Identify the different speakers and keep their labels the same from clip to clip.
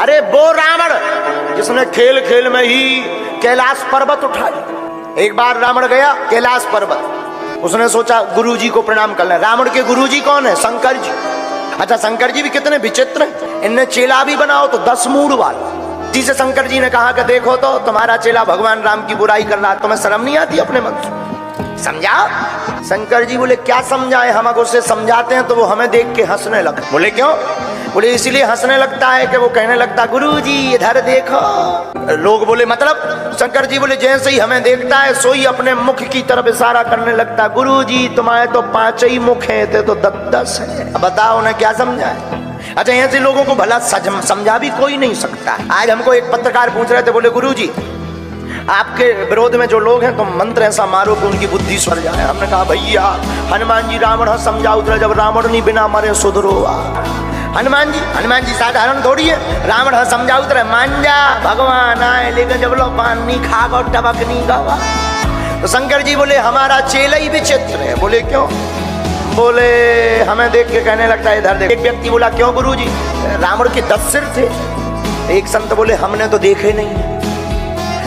Speaker 1: अरे वो रावण जिसने खेल खेल में ही कैलाश पर्वत उठाई। एक बार रावण गया कैलाश पर्वत, उसने सोचा गुरुजी को प्रणाम कर ले। रावण के गुरुजी कौन है? शंकर जी। अच्छा, शंकर जी भी कितने विचित्र हैं, इनने चेला भी बनाओ तो 10 मूड वाला। जिसे शंकर जी ने कहा कि देखो तो तुम्हारा चेला भगवान राम की बुराई कर रहा है, तुम्हें शर्म नहीं आती अपने मन से? समझाओ। शंकर जी बोले क्या समझाए, हम अगर उससे समझाते हैं तो वो हमें देख के हंसने लगता। बोले क्यों? बोले इसलिए हंसने लगता है कि वो कहने लगता गुरुजी इधर देखो। लोग बोले मतलब? शंकर जी बोले जैसे ही हमें देखता है सोई अपने मुख की तरफ इशारा करने लगता, गुरुजी तुम्हारे तो 5 ही मुख हैं, थे तो 10 है। अब बताओ उन्हें क्या समझाए? अच्छा, ऐसे लोगों को भला समझा भी कोई नहीं सकता। आज हमको एक पत्रकार पूछ रहे थे, बोले गुरुजी आपके विरोध में जो लोग हैं तो मंत्र ऐसा मारो कि उनकी बुद्धि सड़ जाए। हमने कहा भैया हनुमान जी रावण समझा उतरे, जब रावण नहीं बिना मरे सुधरो। हनुमान जी साधारण थोड़ी है, रावण समझा उतरे मान जा भगवान आए, लेकिन जब लोग पानी खा गो टबक नहीं गवा। तो शंकर जी बोले हमारा चेला ही विचित्र है। बोले क्यों? बोले हमें देख के कहने लगता है इधर देख। एक व्यक्ति बोला क्यों गुरुजी? रावण के 10 सिर थे। एक संत बोले हमने तो देखे नहीं,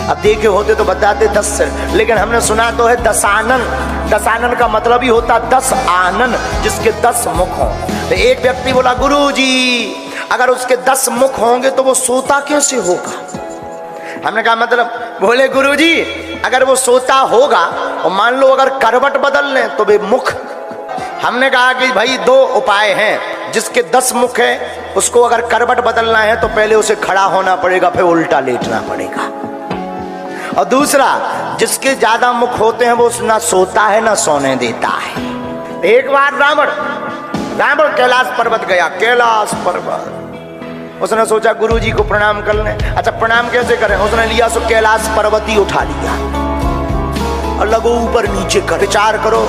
Speaker 1: अब देखे होते तो बताते 10 सिर, लेकिन हमने सुना तो है दशानन। दशानन का मतलब ही होता 10 आनन, जिसके 10 मुख हों। तो एक व्यक्ति बोला गुरुजी अगर उसके 10 मुख होंगे तो वो सोता कैसे होगा? हमने कहा मतलब? बोले गुरुजी अगर वो सोता होगा और मान लो अगर करवट बदल लें तो वे मुख। हमने कहा कि भाई 2 उपाय हैं, जिसके 10 मुख है उसको अगर करवट बदलना है तो पहले उसे खड़ा होना पड़ेगा, फिर उल्टा लेटना पड़ेगा। और दूसरा जिसके ज्यादा मुख होते हैं वो ना सोता है ना सोने देता है। एक बार रावण कैलाश पर्वत गया। कैलाश पर्वत उसने सोचा गुरुजी को प्रणाम कर लें। अच्छा प्रणाम कैसे करें? उसने लिया सो कैलाश पर्वत ही उठा लिया और लगो ऊपर नीचे कर। विचार करो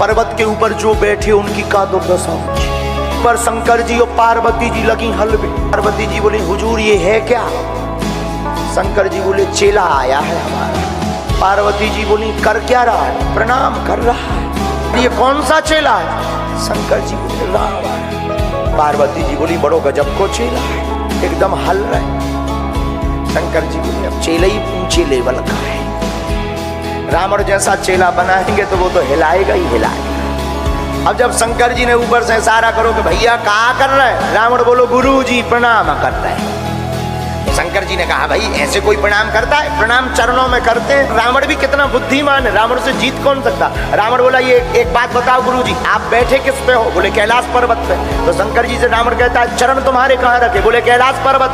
Speaker 1: पर्वत के ऊपर जो बैठे उनकी का दुर्दशा। पर शंकर जी और पार्वती जी लगी हलवे। पार्वती जी बोली हुजूर ये है क्या? शंकर जी बोले चेला आया है हमारा। पार्वती जी बोली कर क्या रहा है? प्रणाम कर रहा है। ये कौन सा चेला है? शंकर जी बोले रावण। पार्वती जी बोली बड़ो गजब को चेला है, एकदम हल रहे। शंकर जी बोले अब चेला ही ऊंचे लेवल का है, रावण जैसा चेला बनाएंगे तो वो तो हिलाएगा ही हिलाएगा। अब जब शंकर जी ने ऊपर से इशारा करो कि भैया क्या कर रहे हैं? रावण बोलो गुरुजी प्रणाम कर रहे हैं। शंकर जी ने कहा भाई ऐसे कोई प्रणाम करता है? प्रणाम चरणों में करते हैं। रावण भी कितना बुद्धिमान है, रावण से जीत कौन सकता? रावण बोला ये एक बात बताओ गुरुजी आप बैठे किस पे हो? बोले कैलाश पर्वत पे। तो शंकर जी से रावण कहता है चरण तुम्हारे कहाँ रखे? बोले कैलाश पर्वत।